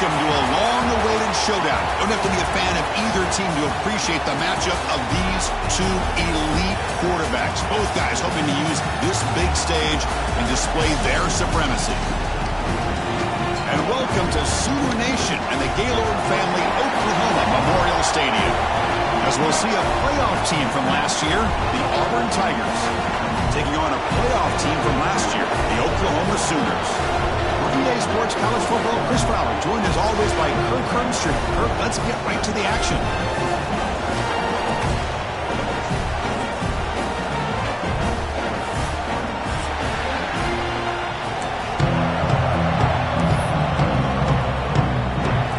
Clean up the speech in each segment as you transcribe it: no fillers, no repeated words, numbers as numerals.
Welcome to a long-awaited showdown. Don't have to be a fan of either team to appreciate the matchup of these two elite quarterbacks. Both guys hoping to use this big stage and display their supremacy. And welcome to Sooner Nation and the Gaylord family Oklahoma Memorial Stadium. As we'll see a playoff team from last year, the Auburn Tigers, taking on a playoff team from last year, the Oklahoma Sooners. Day Sports College Football, Chris Fowler, joined as always by Kirk Hermstreet. Kirk, let's get right to the action.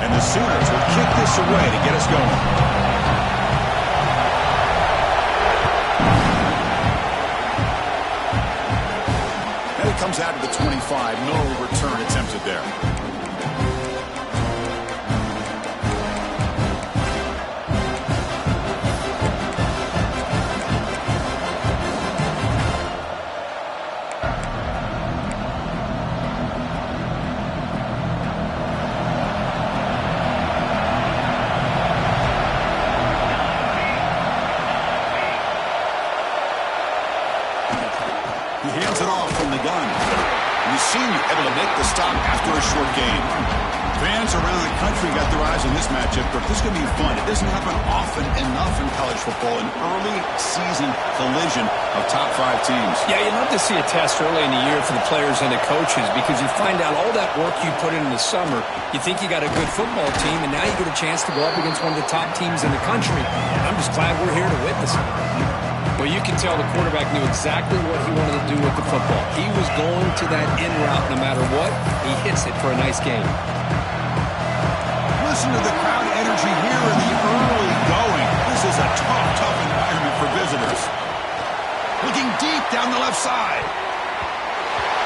And the Sooners will kick this away to get us going. Comes out of the 25. No return attempted there. He hands it off from the gun. We've seen you able to make the stop after a short game. Fans around the country got their eyes on this matchup, but this is going to be fun. It doesn't happen often enough in college football, an early season collision of top 5 teams. Yeah, you love to see a test early in the year for the players and the coaches because you find out all that work you put in the summer. You think you got a good football team, and now you get a chance to go up against one of the top teams in the country. I'm just glad we're here to witness it. Well, you can tell the quarterback knew exactly what he wanted to do with the football. He was going to that in route no matter what. He hits it for a nice game. Listen to the crowd energy here in the early going. This is a tough environment for visitors. Looking deep down the left side.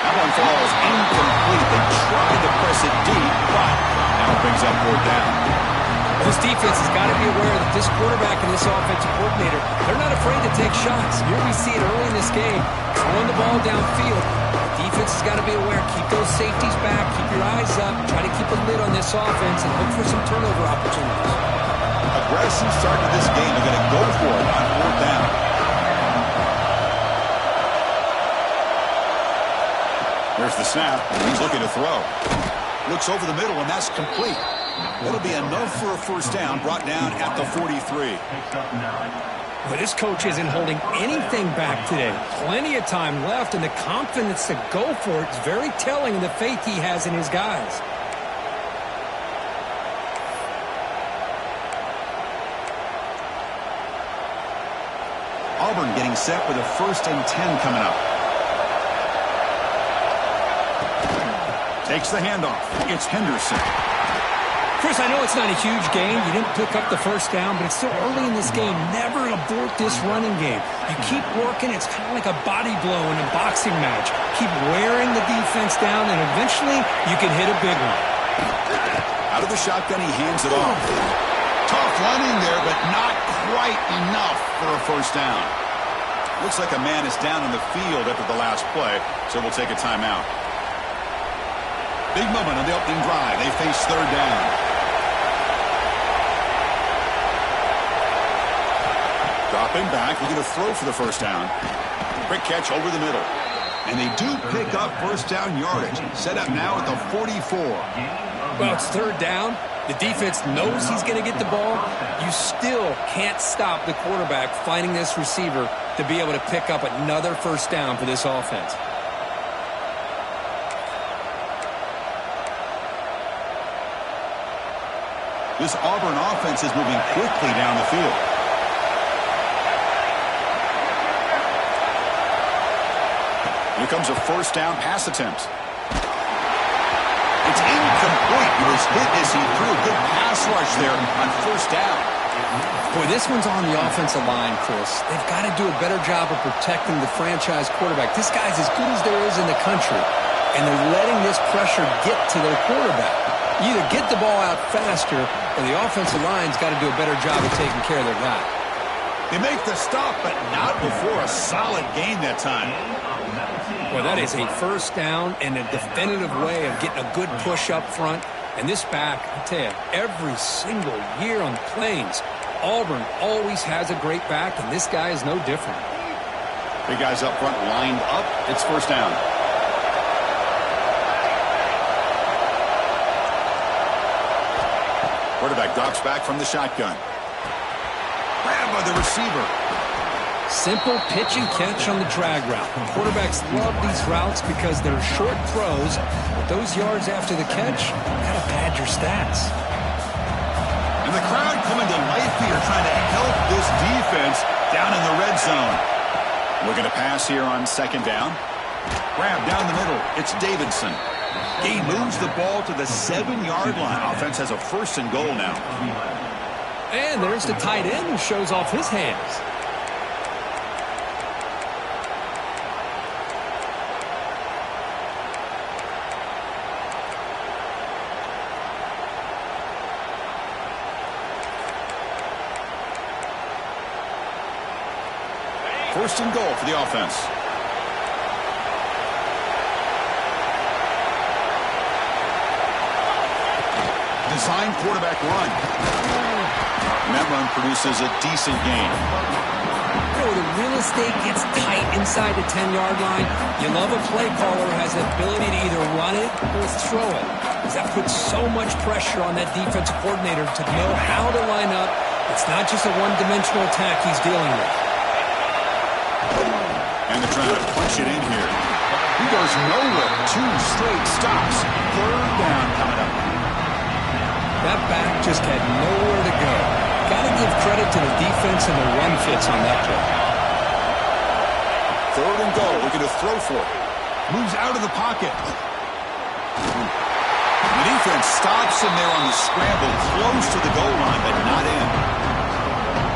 That one falls incomplete. They tried to press it deep, but now it brings up 4th down. This defense has got to be aware that this quarterback and this offensive coordinator, they're not afraid to take shots. Here we see it early in this game, throwing the ball downfield. The defense has got to be aware. Keep those safeties back. Keep your eyes up. Try to keep a lid on this offense and look for some turnover opportunities. Aggressive start to this game. They're going to go for it on 4th down. There's the snap. He's looking to throw. Looks over the middle, and that's complete. That'll be enough for a 1st down, brought down at the 43. But this coach isn't holding anything back today. Plenty of time left, and the confidence to go for it is very telling of the faith he has in his guys. Auburn getting set with a 1st and 10 coming up. Takes the handoff. It's Henderson. Chris, I know it's not a huge game. You didn't pick up the 1st down, but it's still early in this game. Never abort this running game. You keep working. It's kind of like a body blow in a boxing match. Keep wearing the defense down, and eventually you can hit a big one. Out of the shotgun, he hands it off. Tough running there, but not quite enough for a 1st down. Looks like a man is down on the field after the last play, so we'll take a timeout. Big moment on the opening drive. They face 3rd down. Dropping back, looking to throw for the 1st down. Quick catch over the middle. And they do pick up 1st down yardage. Set up now at the 44. Well, it's 3rd down. The defense knows he's going to get the ball. You still can't stop the quarterback finding this receiver to be able to pick up another 1st down for this offense. This Auburn offense is moving quickly down the field. Here comes a 1st down pass attempt. It's incomplete. He was hit as he threw a good pass rush there on 1st down. Boy, this one's on the offensive line, Chris. They've got to do a better job of protecting the franchise quarterback. This guy's as good as there is in the country, and they're letting this pressure get to their quarterback. You either get the ball out faster, or the offensive line's got to do a better job of taking care of their guy. They make the stop, but not before a solid gain that time. Well, that is a 1st down and a definitive way of getting a good push up front And this back, I tell you, every single year on the Plains, Auburn always has a great back, and this guy is no different. Big guys up front lined up. It's first down. Quarterback drops back from the shotgun. Grabbed by the receiver. Simple pitch and catch on the drag route. Quarterbacks love these routes because they're short throws, but those yards after the catch kind of pad your stats. And the crowd coming to life here, trying to help this defense down in the red zone. Looking to pass here on second down. Grab down the middle. It's Davidson. He moves the ball to the 7-yard line. Offense has a first and goal now. And there's the tight end who shows off his hands. First and goal for the offense. Design quarterback run. And that run produces a decent gain. The real estate gets tight inside the 10-yard line. You love a play caller who has the ability to either run it or throw it, because that puts so much pressure on that defensive coordinator to know how to line up. It's not just a one-dimensional attack he's dealing with. And they're trying to punch it in here. He goes nowhere. 2 straight stops. Third down coming up. That back just had nowhere to go. Got to give credit to the defense and the run fits on that play. Third and goal. Looking to throw for it. Moves out of the pocket. The defense stops him there on the scramble. Close to the goal line, but not in.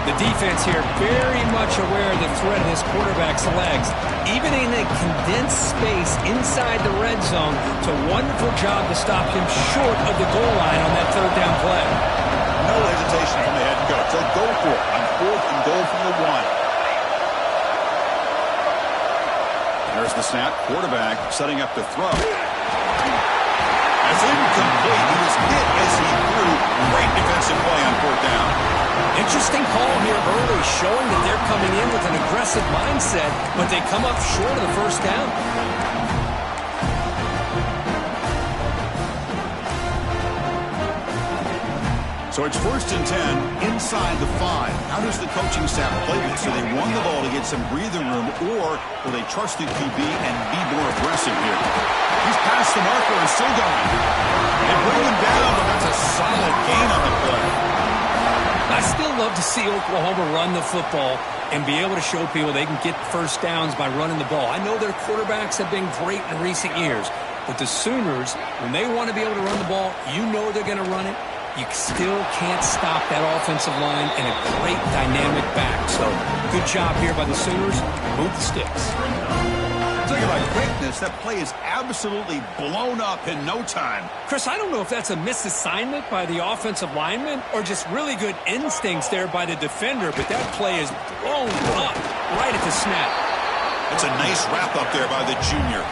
The defense here very much aware of the threat of this quarterback's legs. Even in a condensed space inside the red zone, it's a wonderful job to stop him short of the goal line on that third down play. No hesitation from the head coach. They'll go for it on fourth and goal from the 1. There's the snap. Quarterback setting up to throw. That's incomplete. He was hit as he threw. Great defensive play on fourth down. Interesting call here early, showing that they're coming in with an aggressive mindset, but they come up short of the first down. So it's first and 10 inside the 5. How does the coaching staff play this? So they won the ball to get some breathing room, or will they trust the QB and be more aggressive here? He's past the marker and still going. They bring him down, but that's a solid gain on the play. I still love to see Oklahoma run the football and be able to show people they can get first downs by running the ball. I know their quarterbacks have been great in recent years, but the Sooners, when they want to be able to run the ball, you know they're going to run it. You still can't stop that offensive line and a great dynamic back. So good job here by the Sooners. Move the sticks. Talking about quickness, that play is absolutely blown up in no time. Chris, I don't know if that's a misassignment by the offensive lineman or just really good instincts there by the defender, but that play is blown up right at the snap. It's a nice wrap-up there by the junior.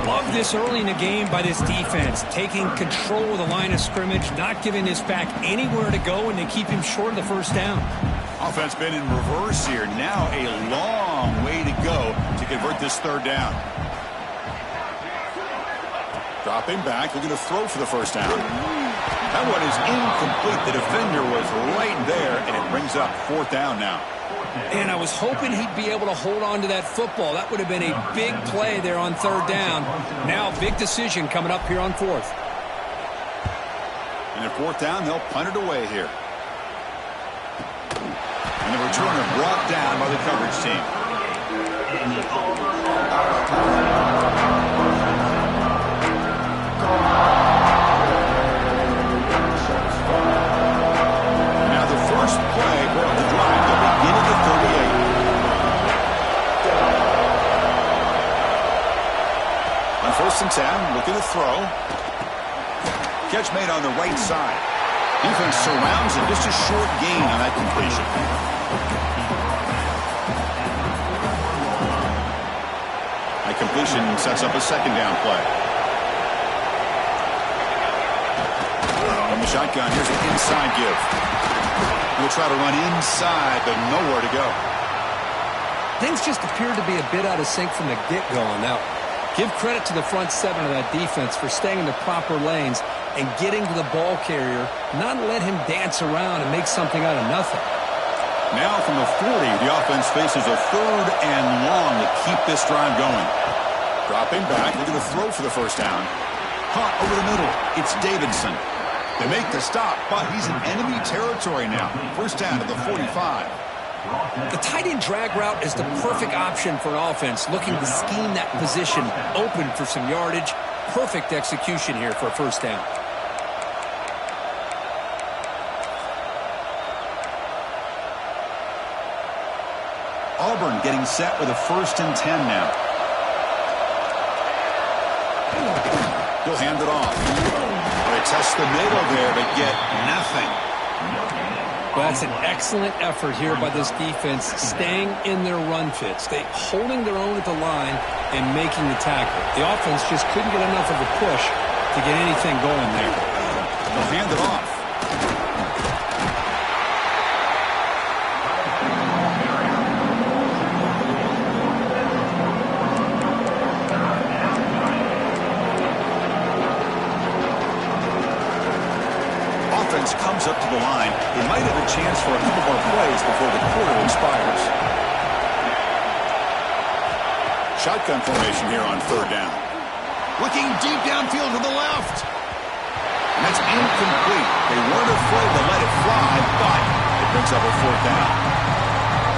Love this early in the game by this defense, taking control of the line of scrimmage, not giving this back anywhere to go, and they keep him short of the first down. Offense been in reverse here. Now a long way to go to convert this third down. Dropping back, looking to throw for the first down. That one is incomplete. The defender was right there, and it brings up fourth down now. And I was hoping he'd be able to hold on to that football. That would have been a big play there on third down. Now, big decision coming up here on fourth. And at fourth down, they'll punt it away here. And the returner brought down by the coverage team. Now the first play brought the drive to begin at the 38. On first and 10, looking to throw. Catch made on the right side. Defense surrounds him. Just a short gain on that completion. That completion sets up a second down play. Shotgun, here's an inside give. We'll try to run inside, but nowhere to go. Things just appeared to be a bit out of sync from the get-go on that one. Give credit to the front seven of that defense for staying in the proper lanes and getting to the ball carrier, not let him dance around and make something out of nothing. Now from the 40, the offense faces a 3rd and long to keep this drive going. Dropping back, looking to throw for the first down. Caught over the middle. It's Davidson. They make the stop, but he's in enemy territory now. First down to the 45. The tight end drag route is the perfect option for an offense looking to scheme that position open for some yardage. Perfect execution here for a first down. Auburn getting set with a 1st and 10 now. He'll hand it off. They test the middle there, but get nothing. Well, that's an excellent effort here by this defense, staying in their run fits. They holding their own at the line and making the tackle. The offense just couldn't get enough of a push to get anything going there. They'll hand it off. Comes up to the line. They might have a chance for a couple more plays before the quarter expires. Shotgun formation here on 3rd down. Looking deep downfield to the left. And that's incomplete. They weren't afraid to let it fly, but it brings up a 4th down.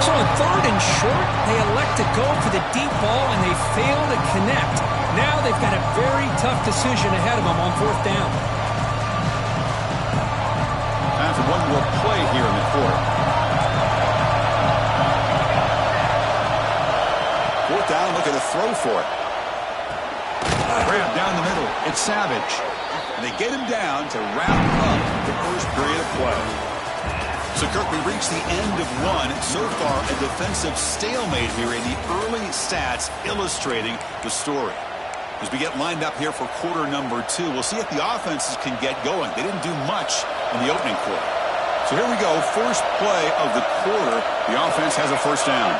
So on 3rd and short, they elect to go for the deep ball, and they fail to connect. Now they've got a very tough decision ahead of them on 4th down. Time for one more play here in the quarter. 4th down, looking to throw for it. Grab down the middle. It's Savage. And they get him down to wrap up the first period of play. So, Kirk, we reached the end of one. So far, a defensive stalemate here in the early stats illustrating the story. As we get lined up here for quarter number 2, we'll see if the offenses can get going. They didn't do much in the opening quarter. So here we go, first play of the quarter. The offense has a first down.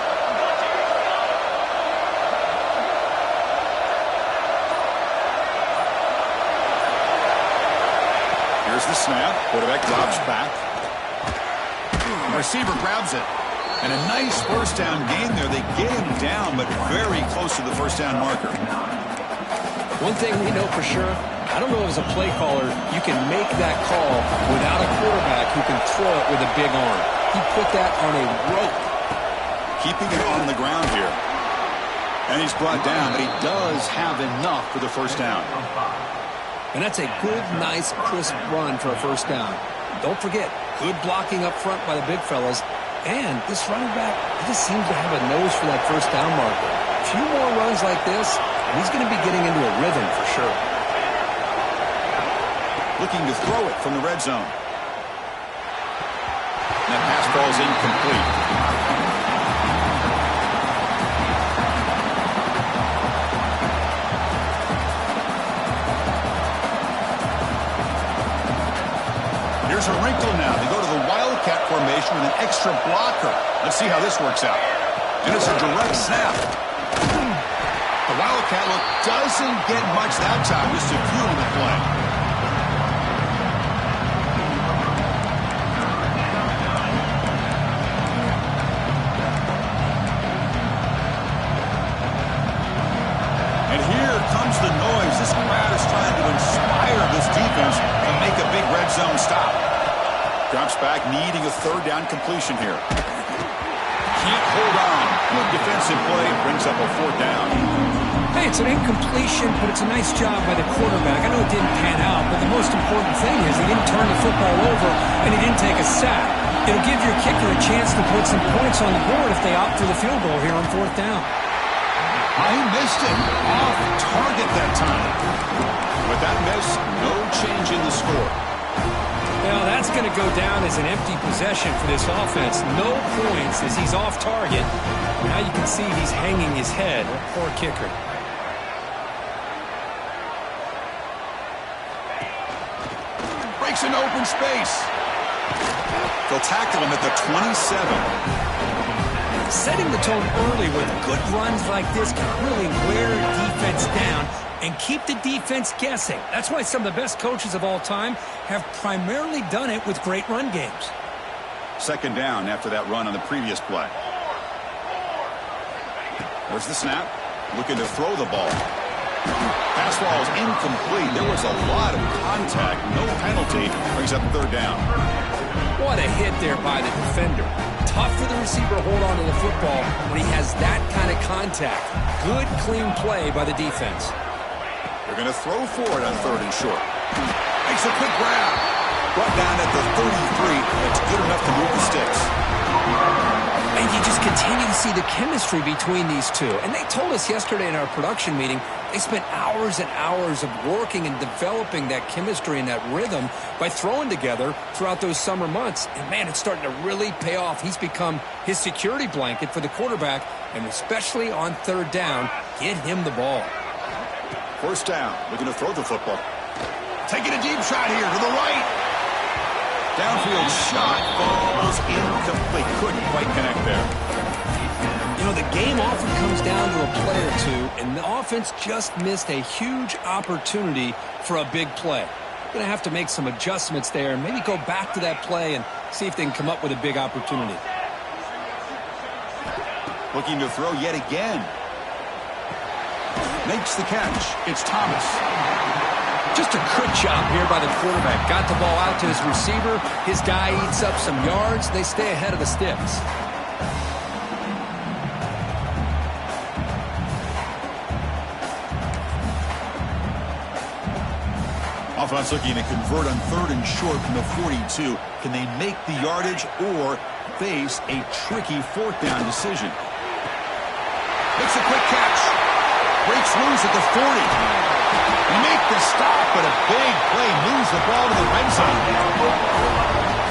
Here's the snap. Quarterback drops back. Receiver grabs it. And a nice first down gain there. They get him down, but very close to the first down marker. One thing we know for sure, I don't know as a play caller, you can make that call without a quarterback who can throw it with a big arm. He put that on a rope. Keeping it on the ground here. And he's brought down, but he does have enough for the first down. And that's a good, nice, crisp run for a first down. Don't forget, good blocking up front by the big fellas. And this running back, he just seems to have a nose for that first down marker. A few more runs like this, and he's going to be getting into a rhythm for sure. Looking to throw it from the red zone. And that pass ball is incomplete. Here's a wrinkle now. They go to the Wildcat formation with an extra blocker. Let's see how this works out. And it's a direct snap. The Wildcat look doesn't get much that time. Just a few on the play. And here comes the noise. This crowd is trying to inspire this defense and make a big red zone stop. Drops back, needing a third down completion here. Can't hold on. Good defensive play brings up a fourth down. Hey, it's an incompletion, but it's a nice job by the quarterback. I know it didn't pan out, but the most important thing is he didn't turn the football over and he didn't take a sack. It'll give your kicker a chance to put some points on the board if they opt for the field goal here on fourth down. He missed it. Off target that time. With that miss, no change in the score. Now that's going to go down as an empty possession for this offense. No points as he's off target. Now you can see he's hanging his head. Poor kicker. breaks into open space. They'll tackle him at the 27. Setting the tone early with good runs like this can really wear defense down and keep the defense guessing. That's why some of the best coaches of all time have primarily done it with great run games. Second down after that run on the previous play. There's the snap. Looking to throw the ball. Pass ball is incomplete. There was a lot of contact. No penalty. Brings up third down. What a hit there by the defender. Tough for the receiver to hold on to the football when he has that kind of contact. Good, clean play by the defense. They're going to throw for it on third and short. Makes a quick grab. Brought down at the 33. That's good enough to move the sticks. And you just continue to see the chemistry between these two. And they told us yesterday in our production meeting, they spent hours and hours of working and developing that chemistry and that rhythm by throwing together throughout those summer months. And, man, it's starting to really pay off. He's become his security blanket for the quarterback, and especially on third down, get him the ball. First down, looking to throw the football. Taking a deep shot here to the right. Downfield shot falls incomplete. Couldn't quite connect there. You know, the game often comes down to a play or two, and the offense just missed a huge opportunity for a big play. Going to have to make some adjustments there and maybe go back to that play and see if they can come up with a big opportunity. Looking to throw yet again. Makes the catch. It's Thomas. Just a good job here by the quarterback. Got the ball out to his receiver. His guy eats up some yards. They stay ahead of the sticks. Offense looking to convert on third and short from the 42. Can they make the yardage or face a tricky fourth down decision? Makes a quick catch. Breaks loose at the 40. Make the stop, but a big play moves the ball to the red zone.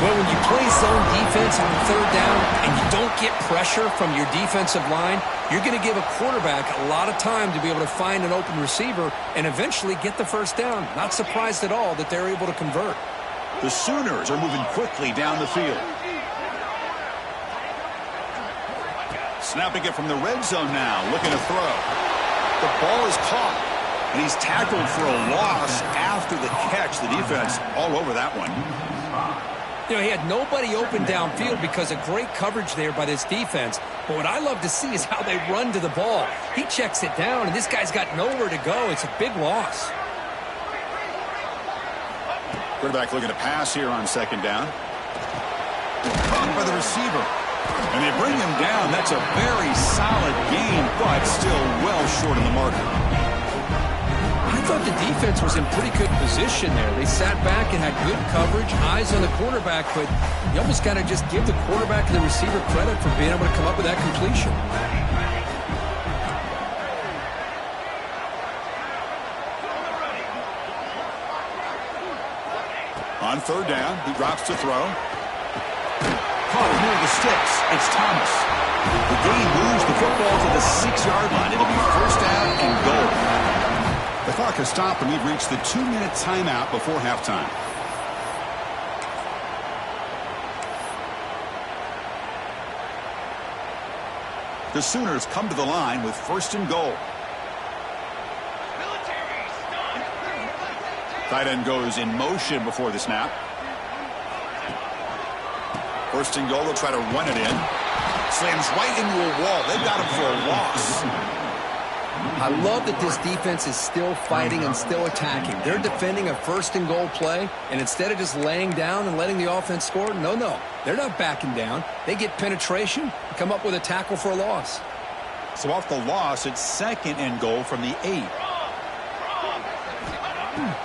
Well, when you play zone defense on third down and you don't get pressure from your defensive line, you're going to give a quarterback a lot of time to be able to find an open receiver and eventually get the first down. Not surprised at all that they're able to convert. The Sooners are moving quickly down the field. Snapping it from the red zone now, looking to throw. The ball is caught. And he's tackled for a loss after the catch. The defense all over that one. You know, he had nobody open downfield because of great coverage there by this defense. But what I love to see is how they run to the ball. He checks it down, and this guy's got nowhere to go. It's a big loss. Quarterback looking to pass here on second down. Caught by the receiver. And they bring him down. That's a very solid gain, but still well short of the marker. I thought the defense was in pretty good position there. They sat back and had good coverage, eyes on the quarterback, but you almost got to just give the quarterback and the receiver credit for being able to come up with that completion. On third down, he drops to throw. Caught near the sticks. It's Thomas. The game moves the football to the 6-yard line. It'll be first down and goal. The clock has stopped, and we've reached the 2-minute timeout before halftime. The Sooners come to the line with first and goal. Tight end goes in motion before the snap. First and goal, they'll try to run it in. Slams right into a wall. They've got him for a loss. I love that this defense is still fighting and still attacking. They're defending a first and goal play, and instead of just laying down and letting the offense score, no, they're not backing down. They get penetration and come up with a tackle for a loss. So off the loss, it's second and goal from the 8.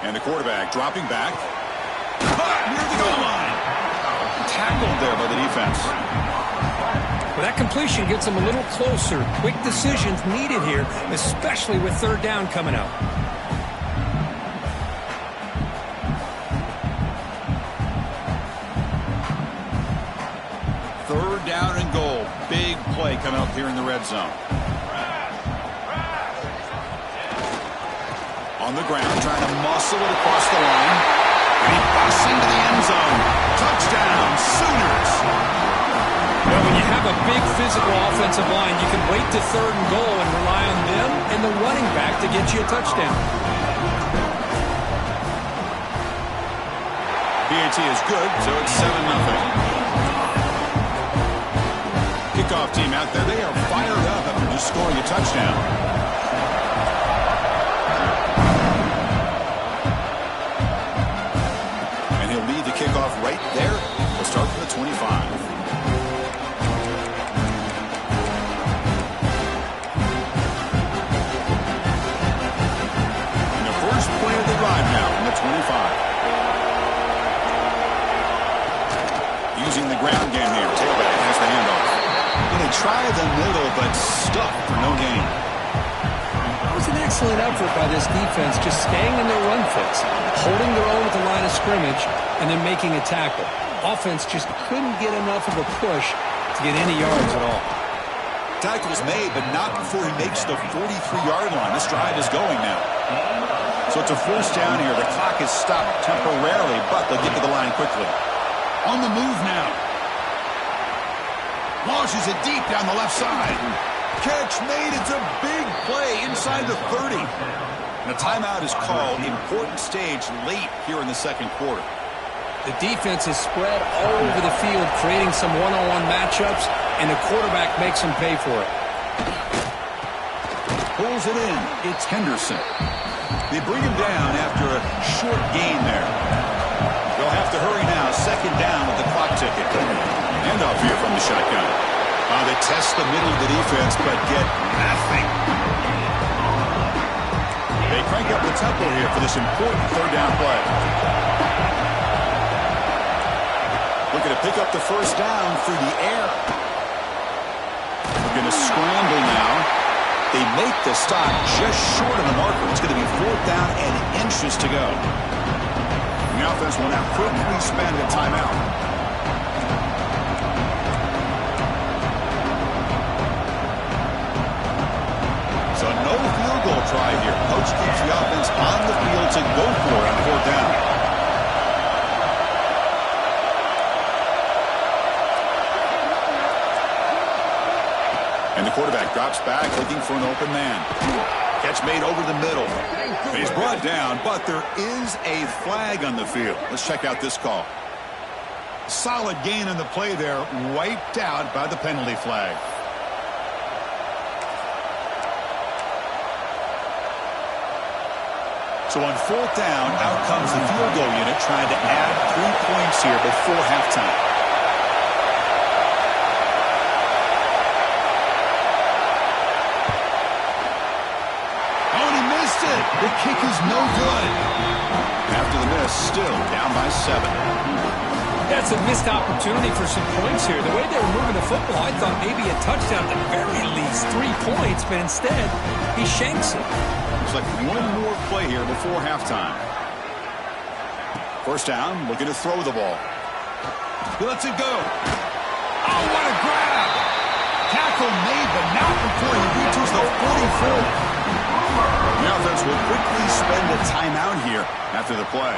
And the quarterback dropping back. Caught near the goal line. Tackled there by the defense. Well, that completion gets them a little closer. Quick decisions needed here, especially with third down coming up. Third down and goal. Big play coming up here in the red zone. On the ground, trying to muscle it across the line. And he busts into the end zone. Touchdown, Sooners. Well, when you have a big physical offensive line, you can wait to 3rd and goal and rely on them and the running back to get you a touchdown. PAT is good, so it's 7-0. Kickoff team out there, they are fired up after just scoring a touchdown. And he'll lead the kickoff right there. We'll start from the 25. And the first play of the drive now from the 25. Using the ground game here. Tailback has the handoff. Going to try the middle, but stuck for no gain. It was an excellent effort by this defense, just staying in their run fits, holding their own at the line of scrimmage, and then making a tackle. Offense just couldn't get enough of a push to get any yards at all. Tackle's made, but not before he makes the 43-yard line. This drive is going now. So it's a first down here. The clock is stopped temporarily, but they'll get to the line quickly. On the move now. Launches it deep down the left side. Catch made. It's a big play inside the 30. And a timeout is called. Important stage late here in the second quarter. The defense is spread all over the field, creating some one-on-one matchups, and the quarterback makes them pay for it. Pulls it in. It's Henderson. They bring him down after a short gain there. They'll have to hurry now. Second down with the clock ticking. Handoff here from the shotgun. They test the middle of the defense, but get nothing. They crank up the tempo here for this important third down play. Looking to pick up the first down through the air. They're going to scramble now. They make the stop just short of the marker. It's going to be 4th down and inches to go. The offense will now quickly spend a timeout. So no field goal try here. Coach keeps the offense on the field to go for it on 4th down. And the quarterback drops back looking for an open man. Catch made over the middle. He's brought down, but there is a flag on the field. Let's check out this call. Solid gain in the play there, wiped out by the penalty flag. So on 4th down, out comes the field goal unit trying to add 3 points here before halftime. The kick is no good. After the miss, still down by 7. That's a missed opportunity for some points here. The way they were moving the football, I thought maybe a touchdown at the very least, 3 points, but instead, he shanks it. Looks like one more play here before halftime. First down, looking to throw the ball. He lets it go. Oh, what a grab! Tackle made, but not before he reaches the 44. The offense will quickly spend a timeout here after the play.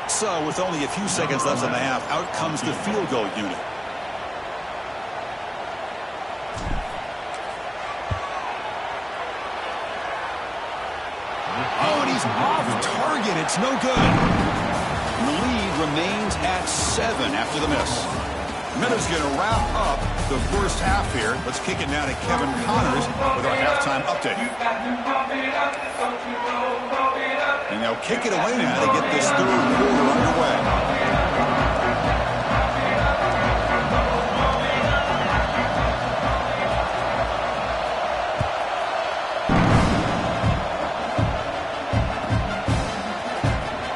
So, with only a few seconds left in the half, out comes the field goal unit. Oh, and he's off target. It's no good. And the lead remains at 7 after the miss. Meadows going to wrap up the first half here. Let's kick it now to Kevin Connors with our halftime update. And they'll kick it away now to get this third quarter underway.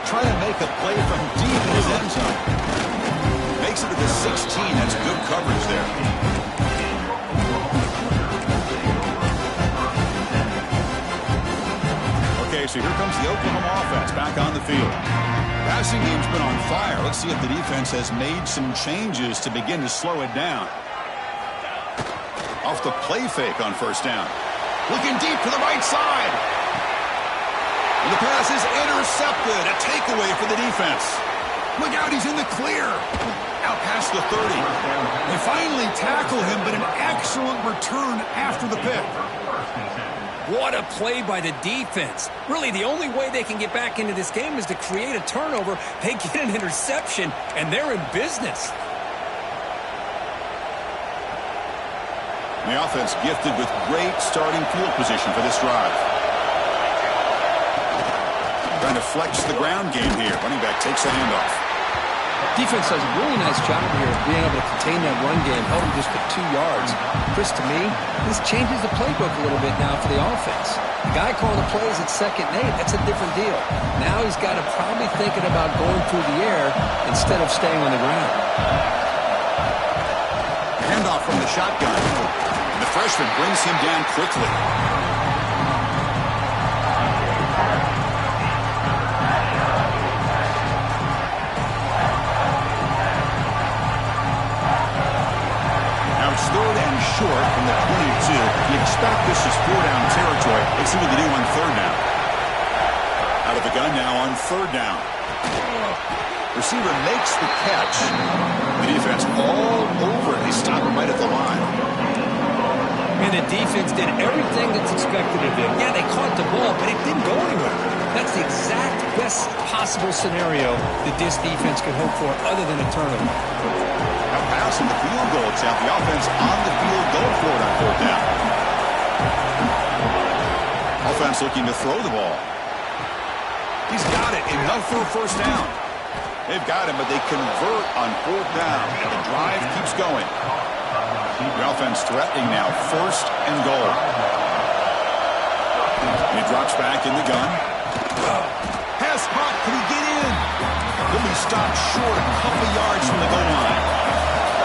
Try to make a play from deep in his end zone. Makes it to the 16. That's good coverage there. Okay, so here comes the Oklahoma offense back on the field. Passing game's been on fire. Let's see if the defense has made some changes to begin to slow it down. Off the play fake on first down. Looking deep to the right side. And the pass is intercepted. A takeaway for the defense. Look out, he's in the clear. Out past the 30. They finally tackle him, but an excellent return after the pick. What a play by the defense. Really, the only way they can get back into this game is to create a turnover. They get an interception, and they're in business. The offense gifted with great starting field position for this drive. Trying to flex the ground game here. Running back takes a handoff. Defense does a really nice job here of being able to contain that run game, held him just for 2 yards. Chris, to me, this changes the playbook a little bit now for the offense. The guy calling the plays at 2nd and 8, that's a different deal. Now he's got to probably thinking about going through the air instead of staying on the ground. Handoff from the shotgun. And the freshman brings him down quickly. Third and short from the 22. You expect this is 4-down territory. Let's see what they do on 3rd down. Out of the gun now on 3rd down. Receiver makes the catch. The defense all over it. They stop him right at the line. And the defense did everything that's expected of them. Yeah, they caught the ball, but it didn't go anywhere. That's the exact best possible scenario that this defense could hope for other than a turnover. Pass in the field goal attempt. The offense on the field go for it on 4th down. Offense looking to throw the ball. He's got it. Enough for a 1st down. They've got him, but they convert on 4th down. And the drive keeps going. The offense threatening now. 1st and goal. And he drops back in the gun. Pass caught. Can he get in? He'll be stopped short a couple yards from the goal line.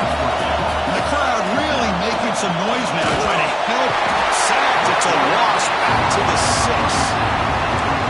And the crowd really making some noise now, trying to help. Sacked. It's a loss back to the 6.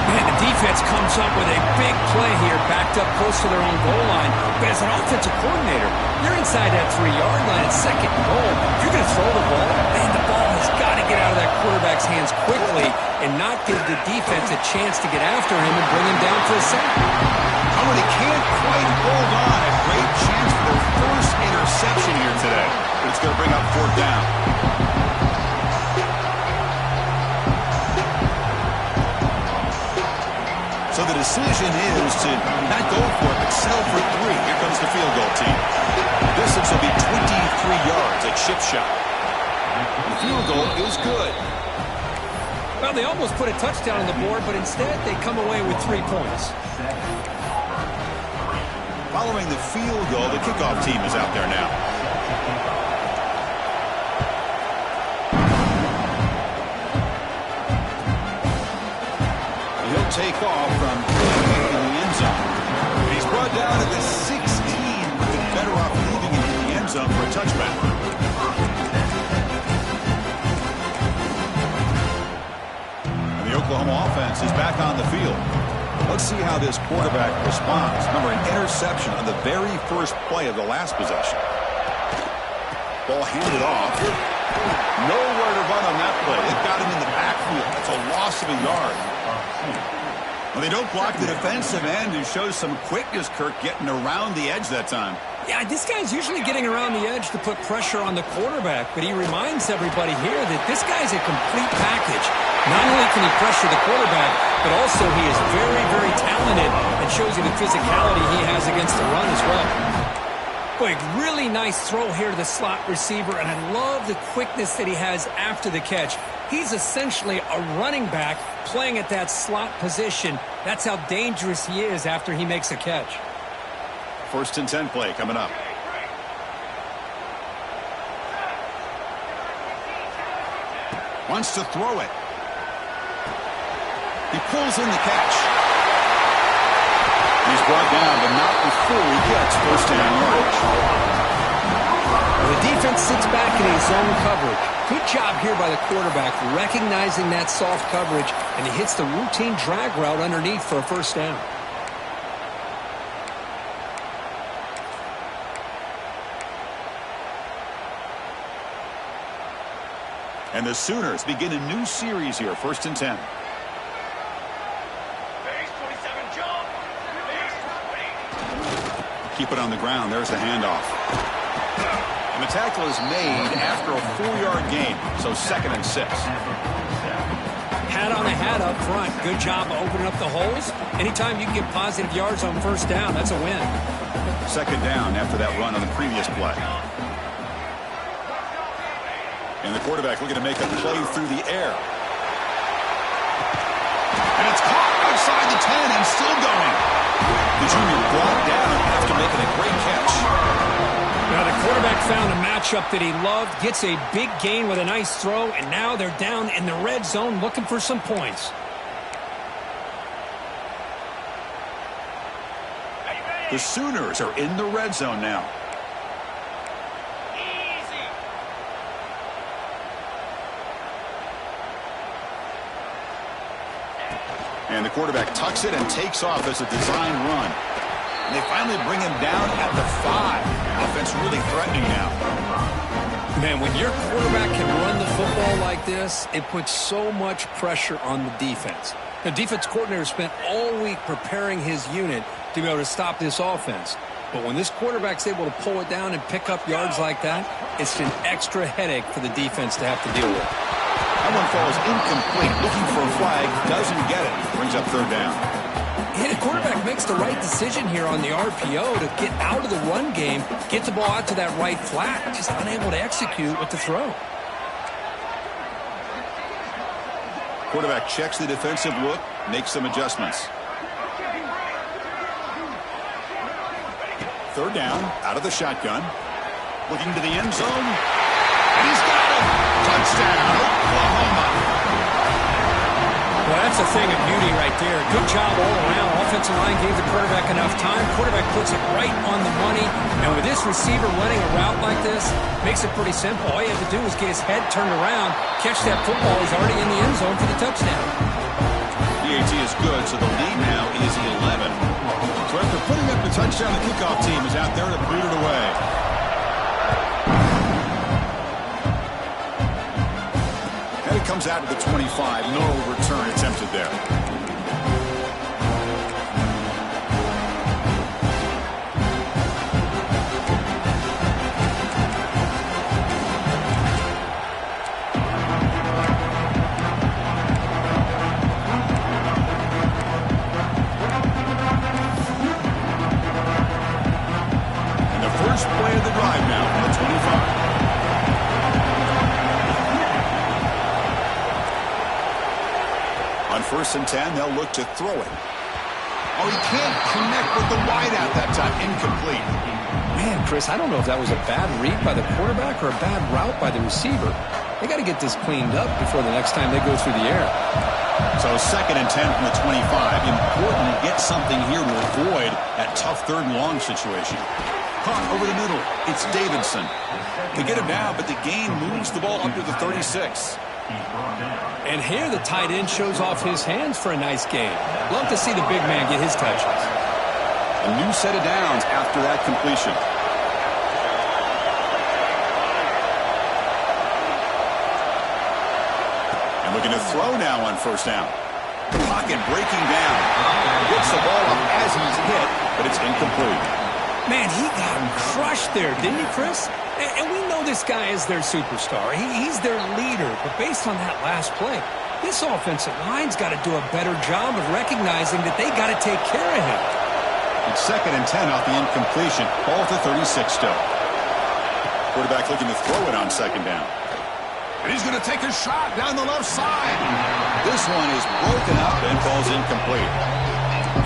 Man, the defense comes up with a big play here, backed up close to their own goal line. But as an offensive coordinator, you're inside that 3-yard line at 2nd and goal. If you're going to throw the ball, man, the ball has got to get out of that quarterback's hands quickly and not give the defense a chance to get after him and bring him down for a sack. Oh, and he can't quite hold on. A great chance for their first interception here today. But it's going to bring up 4th down. So the decision is to not go for it, but settle for 3. Here comes the field goal team. The distance will be 23 yards, a chip shot. The field goal is good. Well, they almost put a touchdown on the board, but instead they come away with 3 points. Following the field goal, the kickoff team is out there now. He'll take off from in the end zone. He's brought down at the 16. Would be better off leaving it in the end zone for a touchback. And the Oklahoma offense is back on the field. Let's see how this quarterback responds. Remember, an interception on the very first play of the last possession. Ball handed off. Nowhere to run on that play. They've got him in the backfield. That's a loss of a yard. Well, they don't block the defensive end and shows some quickness, Kirk, getting around the edge that time. Yeah, this guy's usually getting around the edge to put pressure on the quarterback, but he reminds everybody here that this guy's a complete package. Not only can he pressure the quarterback, but also he is very, very talented and shows you the physicality he has against the run as well. Boy, really nice throw here to the slot receiver, and I love the quickness that he has after the catch. He's essentially a running back playing at that slot position. That's how dangerous he is after he makes a catch. 1st and 10 play coming up. Wants to throw it. He pulls in the catch. He's brought down, but not before he gets 1st down yardage. The defense sits back in his zone coverage. Good job here by the quarterback recognizing that soft coverage, and he hits the routine drag route underneath for a 1st down. And the Sooners begin a new series here, 1st and 10. keep it on the ground. There's the handoff. And the tackle is made after a 4-yard gain, so 2nd and 6. Hat on a hat up front. Good job of opening up the holes. Anytime you can get positive yards on first down, that's a win. 2nd down after that run on the previous play. And the quarterback looking to make a play through the air. And it's caught outside the 10 and still going. The junior brought down after making a great catch. Now the quarterback found a matchup that he loved, gets a big gain with a nice throw, and now they're down in the red zone looking for some points. The Sooners are in the red zone now. And the quarterback tucks it and takes off as a design run. And they finally bring him down at the 5. Offense really threatening now. Man, when your quarterback can run the football like this, it puts so much pressure on the defense. The defense coordinator spent all week preparing his unit to be able to stop this offense. But when this quarterback's able to pull it down and pick up yards like that, it's an extra headache for the defense to have to deal with. That one falls incomplete. Looking for a flag. Doesn't get it. Brings up 3rd down. Yeah, the quarterback makes the right decision here on the RPO to get out of the run game, get the ball out to that right flat, just unable to execute with the throw. Quarterback checks the defensive look, makes some adjustments. 3rd down, out of the shotgun. Looking to the end zone. And he's got it. Touchdown, Oklahoma. Well, that's a thing of beauty right there. Good job all around. Offensive line gave the quarterback enough time. Quarterback puts it right on the money. And with this receiver running a route like this, makes it pretty simple. All you have to do is get his head turned around, catch that football. He's already in the end zone for the touchdown. The AT is good, so the lead now is 11. So after putting up the touchdown, the kickoff team is out there to boot it away. And it comes out to the 25. No return attempted there. First play of the drive now from the 25. On 1st and 10, they'll look to throw it. Oh, he can't connect with the wideout that time. Incomplete. Man, Chris, I don't know if that was a bad read by the quarterback or a bad route by the receiver. They got to get this cleaned up before the next time they go through the air. So 2nd and 10 from the 25. Important to get something here to avoid that tough 3rd and long situation. Caught over the middle. It's Davidson. They get him down, but the gain moves the ball up to the 36. And here the tight end shows off his hands for a nice gain. Love to see the big man get his touches. A new set of downs after that completion. And looking to throw now on 1st down. The pocket breaking down. Gets the ball up as he's hit, but it's incomplete. Man, he got crushed there, didn't he, Chris? And we know this guy is their superstar. He's their leader. But based on that last play, this offensive line's got to do a better job of recognizing that they got to take care of him. It's 2nd and 10 off the incompletion. Ball at the 36 still. Quarterback looking to throw it on 2nd down. And he's going to take a shot down the left side. This one is broken up and falls incomplete.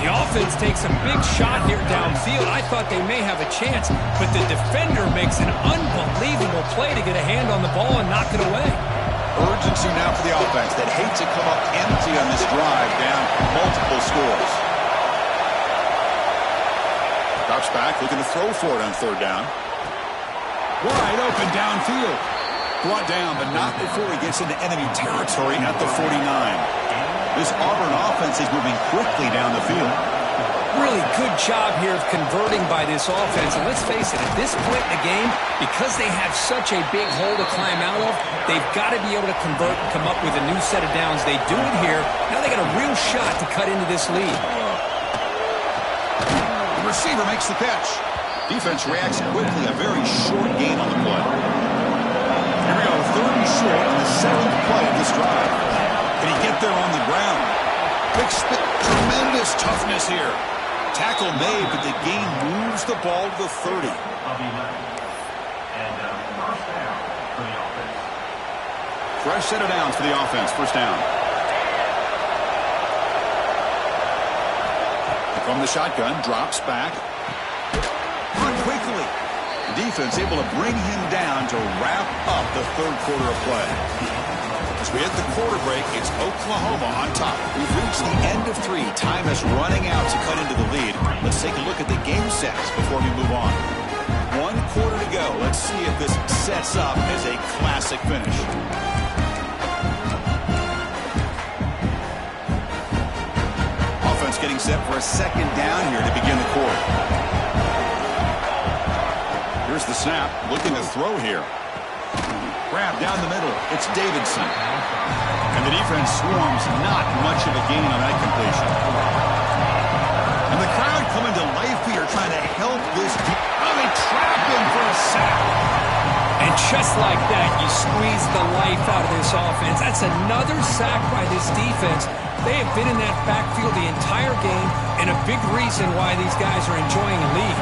The offense takes a big shot here downfield. I thought they may have a chance, but the defender makes an unbelievable play to get a hand on the ball and knock it away. Urgency now for the offense that hates to come up empty on this drive, down multiple scores. Drops back, looking to throw for it on 3rd down. Wide open downfield. Brought down, but not before he gets into enemy territory at the 49. This Auburn offense is moving quickly down the field. Really good job here of converting by this offense. And let's face it, at this point in the game, because they have such a big hole to climb out of, they've got to be able to convert and come up with a new set of downs. They do it here. Now they got a real shot to cut into this lead. The receiver makes the catch. Defense reacts quickly. A very short gain on the play. Here we go. 3rd and short on the 7th play of this drive. Can he get there on the ground? Big spin. Tremendous toughness here. Tackle made, but the gain moves the ball to the 30. Fresh set of downs for the offense. First down. From the shotgun, drops back. Run quickly. The defense able to bring him down to wrap up the 3rd quarter of play. As we hit the quarter break, it's Oklahoma on top. We've reached the end of 3. Time is running out to cut into the lead. Let's take a look at the game sets before we move on. 1 quarter to go. Let's see if this sets up as a classic finish. Offense getting set for a 2nd down here to begin the quarter. Here's the snap. Looking to throw here. Grab down the middle. It's Davidson. And the defense swarms. Not much of a gain on that completion. And the crowd coming to life here trying to help this. Oh, they trap him for a sack. And just like that, you squeeze the life out of this offense. That's another sack by this defense. They have been in that backfield the entire game, and a big reason why these guys are enjoying a lead.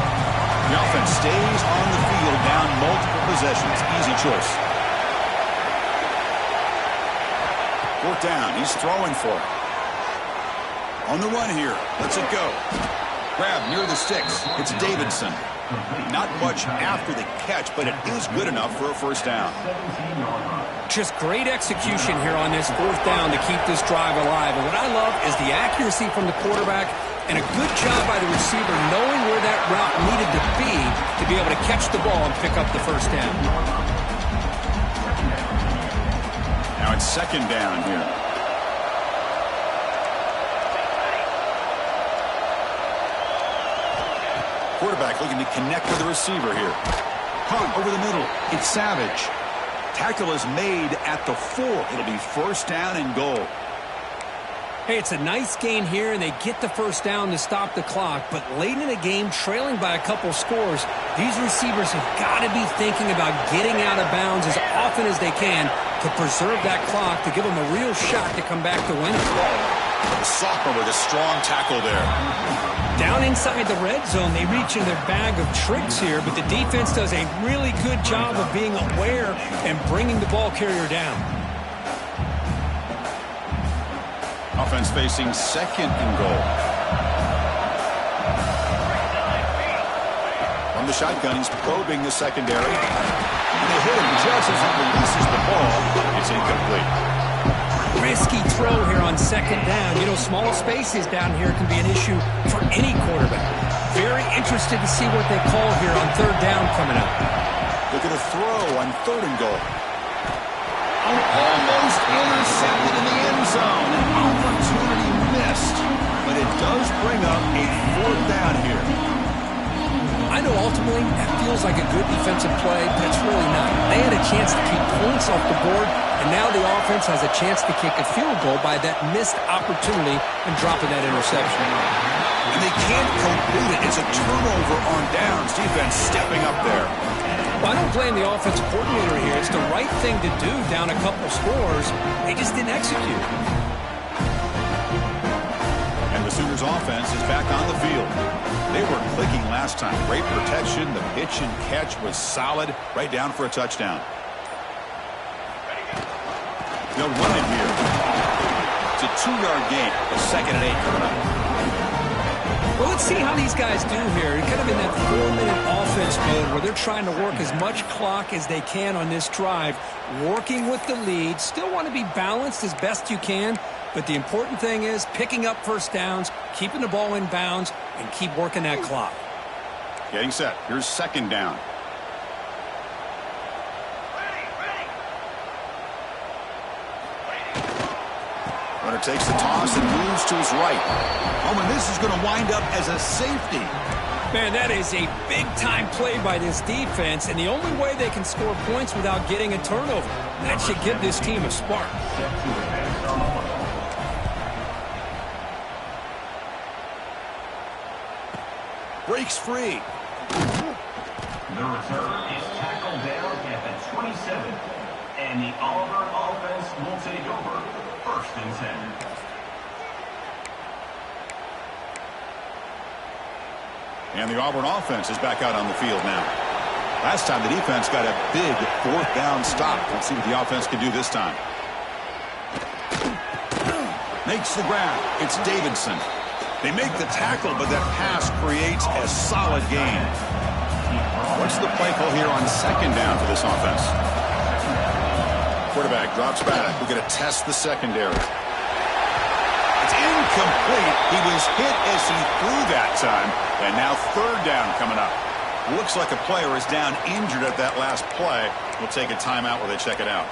The offense stays on the field down multiple possessions. Easy choice. 4th down. He's throwing for it. On the run here. Lets it go. Grab near the sticks. It's Davidson. Not much after the catch, but it is good enough for a first down. Just great execution here on this 4th down to keep this drive alive. And what I love is the accuracy from the quarterback and a good job by the receiver knowing where that route needed to be able to catch the ball and pick up the first down. Now it's 2nd down here. Quarterback looking to connect with the receiver here. Hunt over the middle. It's Savage. Tackle is made at the 4. It'll be first down and goal. Hey, it's a nice gain here, and they get the first down to stop the clock. But late in the game, trailing by a couple scores, these receivers have got to be thinking about getting out of bounds as often as they can to preserve that clock, to give them a real shot to come back to win it. The sophomore with a strong tackle there. Down inside the red zone, they reach in their bag of tricks here, but the defense does a really good job of being aware and bringing the ball carrier down. Offense facing 2nd and goal. From the shotgun, he's probing the secondary. And they hit him just as he releases the ball. It's incomplete. Risky throw here on 2nd down. You know, small spaces down here can be an issue for any quarterback. Very interested to see what they call here on 3rd down coming up. Look at a throw on 3rd and goal. Almost intercepted in the end zone. An opportunity missed. But it does bring up a 4th down here. I know ultimately that feels like a good defensive play, but it's really not. They had a chance to keep points off the board, and now the offense has a chance to kick a field goal by that missed opportunity and dropping that interception. And they can't complete it. It's a turnover on downs. Defense stepping up there. Well, I don't blame the offensive coordinator here. It's the right thing to do down a couple scores. They just didn't execute. And the Sooners offense is back on the field. They were clicking last time. Great protection. The pitch and catch was solid. Right down for a touchdown. They'll run it here. It's a 2-yard gain. A 2nd and 8 coming up. Well, let's see how these guys do here. Kind of in that 4-minute offense mode where they're trying to work as much clock as they can on this drive, working with the lead. Still want to be balanced as best you can, but the important thing is picking up first downs, keeping the ball in bounds, and keep working that clock. Getting set. Here's 2nd down. Runner takes the toss and moves to his right. Oh, and this is going to wind up as a safety. Man, that is a big-time play by this defense, and the only way they can score points without getting a turnover. That should give this team a spark. Breaks free. 7. And the Auburn offense will take over 1st and 10. And the Auburn offense is back out on the field now. Last time the defense got a big 4th down stop. Let's see what the offense can do this time. Makes the grab. It's Davidson. They make the tackle, but that pass creates a solid gain. What's the play call here on 2nd down for this offense? Quarterback drops back. We're going to test the secondary. It's incomplete. He was hit as he threw that time. And now 3rd down coming up. Looks like a player is down injured at that last play. We'll take a timeout while they check it out.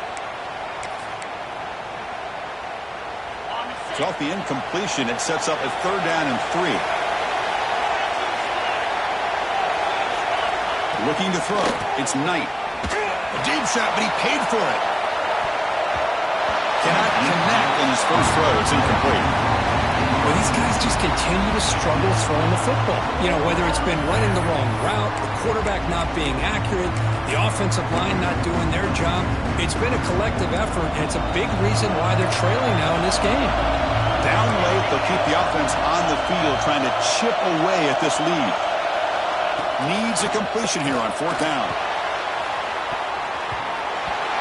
So off the incompletion, it sets up a 3rd down and 3. Looking to throw. It's Knight. A deep shot, but he paid for it. Cannot connect on his first throw. It's incomplete. Well, these guys just continue to struggle throwing the football. You know, whether it's been running the wrong route, the quarterback not being accurate, the offensive line not doing their job. It's been a collective effort, and it's a big reason why they're trailing now in this game. Down late, they'll keep the offense on the field trying to chip away at this lead. Needs a completion here on 4th down.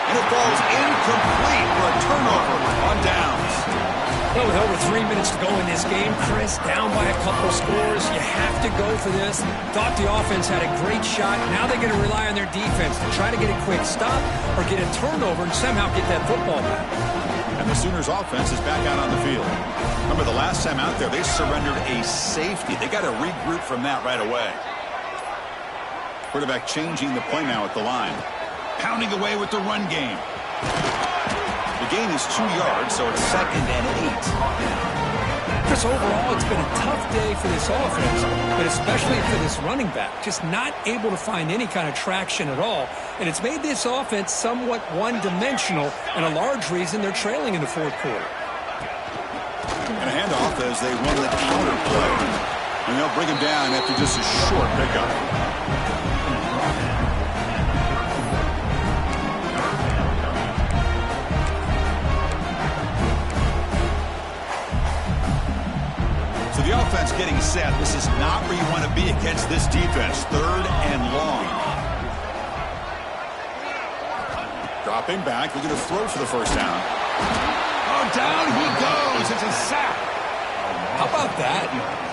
And it falls incomplete for a turnover on downs. Well, with over 3 minutes to go in this game, Chris, down by a couple scores, you have to go for this. Thought the offense had a great shot. Now they're going to rely on their defense to try to get a quick stop or get a turnover and somehow get that football back. And the Sooners offense is back out on the field. Remember the last time out there, they surrendered a safety. They got to regroup from that right away. Quarterback changing the play now at the line. Pounding away with the run game. The gain is 2 yards, so it's 2nd and 8. Chris, overall, it's been a tough day for this offense, but especially for this running back. Just not able to find any kind of traction at all. And it's made this offense somewhat one-dimensional, and a large reason they're trailing in the 4th quarter. And a handoff as they run the counter play. And they'll bring him down after just a short pickup. So the offense getting set. This is not where you want to be against this defense. 3rd and long. Dropping back. We're going to throw for the 1st down. Oh, down he goes. It's a sack. How about that?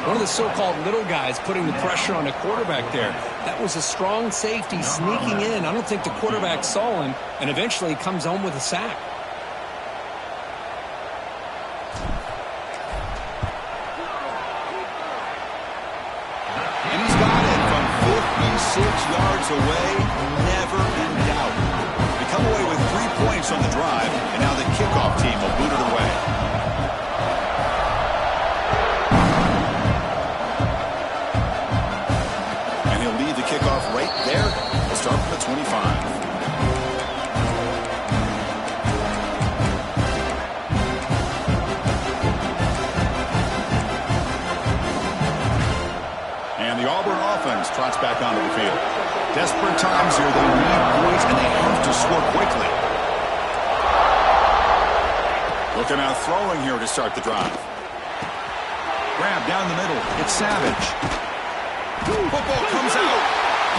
One of the so-called little guys putting the pressure on the quarterback there. That was a strong safety sneaking in. I don't think the quarterback saw him, and eventually comes home with a sack. And he's got it from 56 yards away. Never in doubt. They come away with 3 points on the drive, and now the kickoff team will boot it away. And he'll lead the kickoff right there. We'll start from the 25. And the Auburn offense trots back onto the field. Desperate times here. They need points, and they have to score quickly. Looking out throwing here to start the drive. Grab down the middle. It's Savage. Football comes out.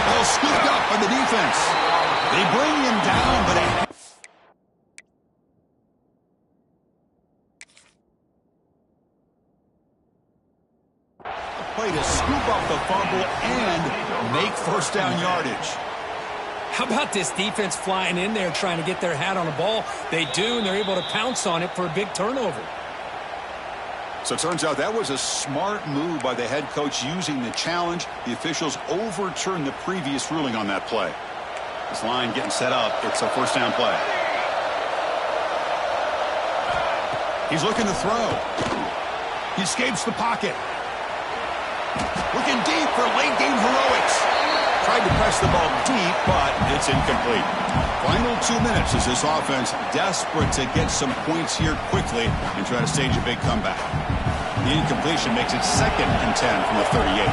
Ball scooped up by the defense. They bring him down, but a play to scoop up the fumble and make 1st down yardage. How about this defense flying in there trying to get their hat on the ball? They do, and they're able to pounce on it for a big turnover. So it turns out that was a smart move by the head coach using the challenge. The officials overturned the previous ruling on that play. This line getting set up. It's a 1st down play. He's looking to throw. He escapes the pocket. Looking deep for late game heroics. Tried to press the ball deep, but it's incomplete. Final 2 minutes as this offense desperate to get some points here quickly and try to stage a big comeback. The incompletion makes it 2nd and 10 from the 38.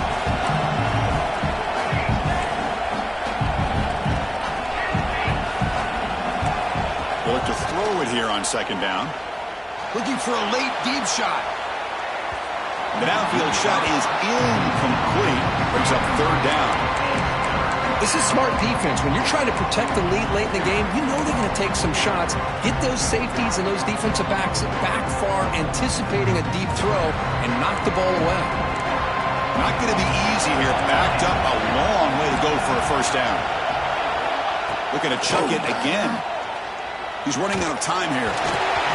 throw it here on second down. Looking for a late deep shot. The downfield shot is incomplete. Brings up third down. This is smart defense. When you're trying to protect the lead late in the game, you know they're going to take some shots, get those safeties and those defensive backs back far, anticipating a deep throw, and knock the ball away. Not going to be easy here. Backed up a long way to go for a first down. Looking to chuck it again. He's running out of time here.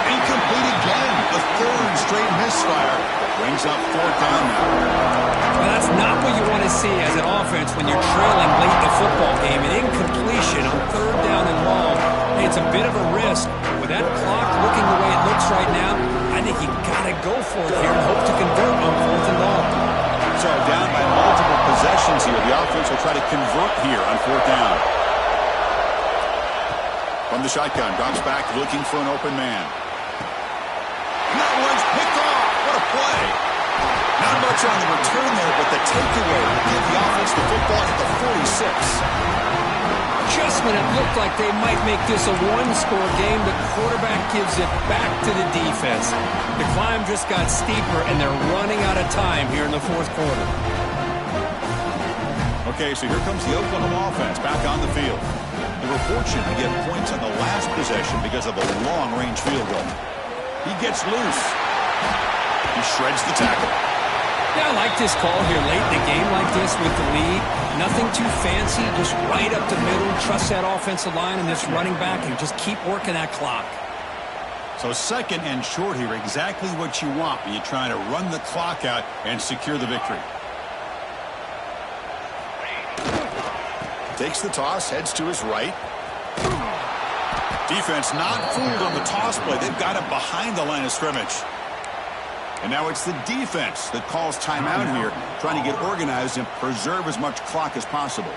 Incomplete again. The third straight misfire. Brings up fourth down now. Well, that's not what you want to see as an offense when you're trailing late in the football game. An incompletion on third down and long. Hey, it's a bit of a risk. With that clock looking the way it looks right now, I think you got to go for it here and hope to convert on fourth and long. So down by multiple possessions here. The offense will try to convert here on fourth down. From the shotgun, drops back looking for an open man. That one's picked off. What a play. Not much on the return there, but the takeaway will give the offense the football at the 46. Just when it looked like they might make this a one-score game, the quarterback gives it back to the defense. The climb just got steeper, and they're running out of time here in the fourth quarter. Okay, so here comes the Oklahoma offense back on the field. They were fortunate to get points on the last possession because of a long-range field goal. He gets loose. He shreds the tackle. Yeah, I like this call here late in a game like this with the lead. Nothing too fancy, just right up the middle. Trust that offensive line and this running back and just keep working that clock. So second and short here, exactly what you want when you're trying to run the clock out and secure the victory. Takes the toss, heads to his right. Defense not fooled on the toss play. They've got it behind the line of scrimmage. And now it's the defense that calls timeout here, trying to get organized and preserve as much clock as possible.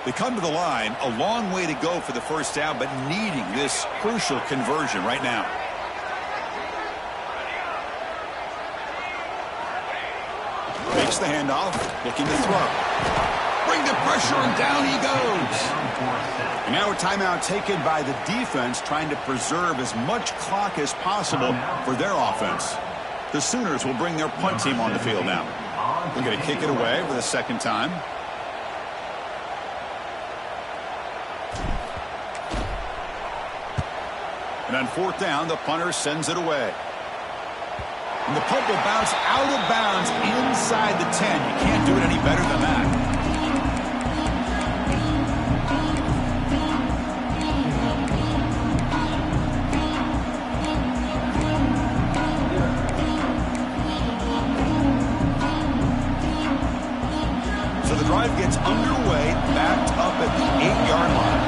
They come to the line, a long way to go for the first down, but needing this crucial conversion right now. Makes the handoff, looking to throw. Bring the pressure, and down he goes. And now a timeout taken by the defense, trying to preserve as much clock as possible for their offense. The Sooners will bring their punt team on the field now. We're going to kick it away for the second time. And on fourth down, the punter sends it away. And the punt will bounce out of bounds inside the 10. You can't do it any better than that. So the drive gets underway, backed up at the 8-yard line.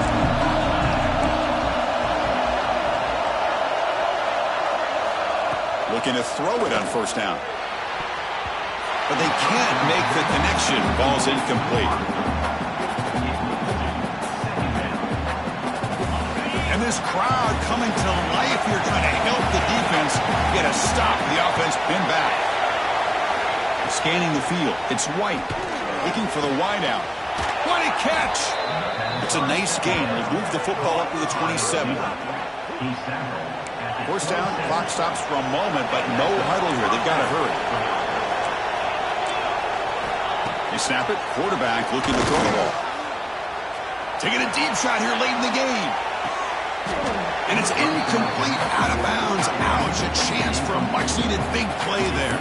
Looking to throw it on first down. But they can't make the connection. Ball's incomplete. And this crowd coming to life here, trying to help the defense get a stop. The offense pinned back. Scanning the field. It's White. Looking for the wideout. What a catch! It's a nice gain. We'll move the football up to the 27. First down, clock stops for a moment, but no huddle here. They've got to hurry. They snap it. Quarterback looking to throw the ball. Taking a deep shot here late in the game. And it's incomplete, out of bounds. Ouch, a chance for a much-needed big play there.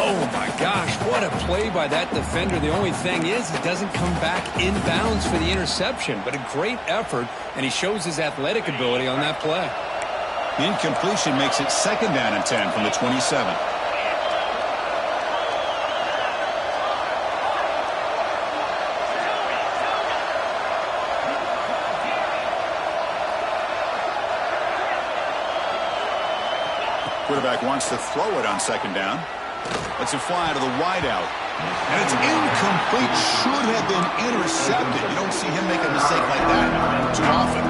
Oh, my gosh, what a play by that defender. The only thing is he doesn't come back inbounds for the interception, but a great effort, and he shows his athletic ability on that play. The incompletion makes it second down and 10 from the 27. Quarterback wants to throw it on second down. Lets it fly to the wideout. And it's incomplete. Should have been intercepted. You don't see him make a mistake like that too often.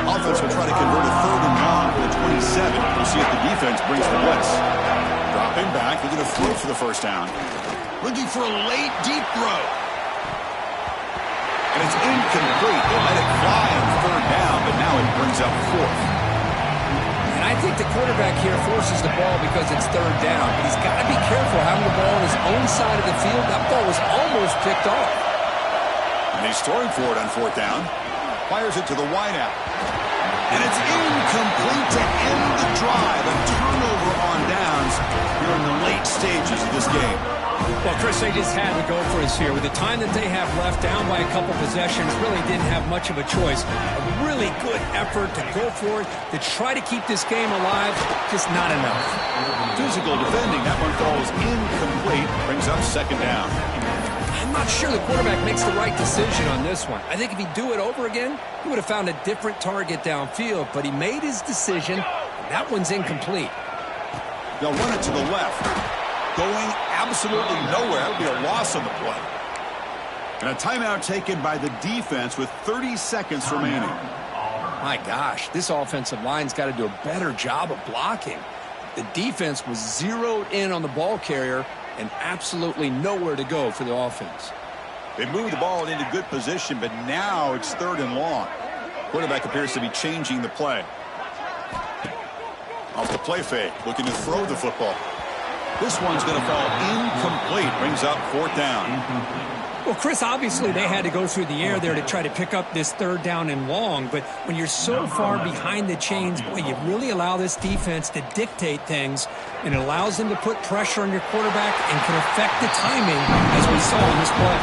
Offense will try to convert a third and long for the 27. We'll see if the defense brings the blitz. Dropping back, looking to throw for the first down. Looking for a late, deep throw. And it's incomplete. They let it fly on third down, but now it brings up fourth. And I think the quarterback here forces the ball because it's third down. But he's got to be careful having the ball on his own side of the field. That ball was almost picked off. And he's throwing for it on fourth down. Fires it to the wideout. And it's incomplete to end the drive. A turnover on downs here in the late stages of this game. Well, Chris, they just had to go for us here. With the time that they have left, down by a couple possessions, really didn't have much of a choice. A really good effort to go for it, to try to keep this game alive, just not enough. Physical defending. That one falls incomplete. Brings up second down. I'm not sure the quarterback makes the right decision on this one. I think if he'd do it over again, he would have found a different target downfield, but he made his decision, and that one's incomplete. They'll run it to the left. Going absolutely nowhere. That would be a loss on the play. And a timeout taken by the defense with 30 seconds remaining. My gosh, this offensive line's got to do a better job of blocking. The defense was zeroed in on the ball carrier and absolutely nowhere to go for the offense. They moved the ball into good position, but now it's third and long. Quarterback appears to be changing the play. Off the play fake, looking to throw the football. This one's going to fall incomplete. Brings up fourth down. Well, Chris, obviously they had to go through the air there to try to pick up this third down and long, but when you're so far behind the chains, boy, you really allow this defense to dictate things, and it allows them to put pressure on your quarterback and can affect the timing, as we saw in this play.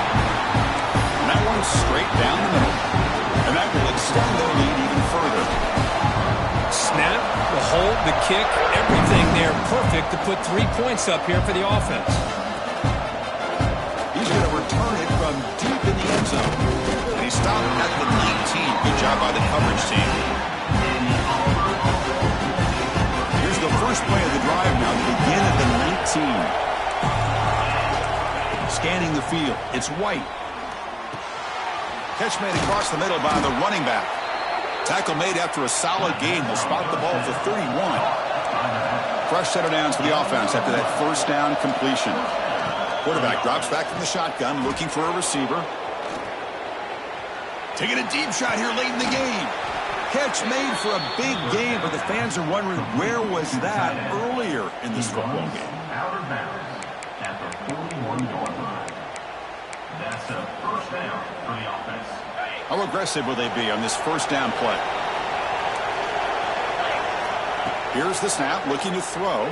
And that one's straight down the middle, and that will extend their lead even further. Snap, the hold, the kick, everything there perfect to put 3 points up here for the offense. He's going to return it from deep in the end zone. And he stopped at the 19. Good job by the coverage team. Here's the first play of the drive now to begin at the 19. Scanning the field. It's White. Catch made across the middle by the running back. Tackle made after a solid gain. They'll spot the ball for 31. Fresh set of downs for the offense after that first down completion. Quarterback drops back from the shotgun, looking for a receiver. Taking a deep shot here late in the game. Catch made for a big gain, but the fans are wondering where was that earlier in this football game. Out of bounds at the 41-yard line. That's a first down for the offense. How aggressive will they be on this first down play? Here's the snap, looking to throw.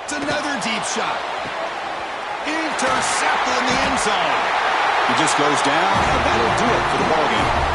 It's another deep shot. Intercepted in the end zone. He just goes down, and that'll do it for the ballgame.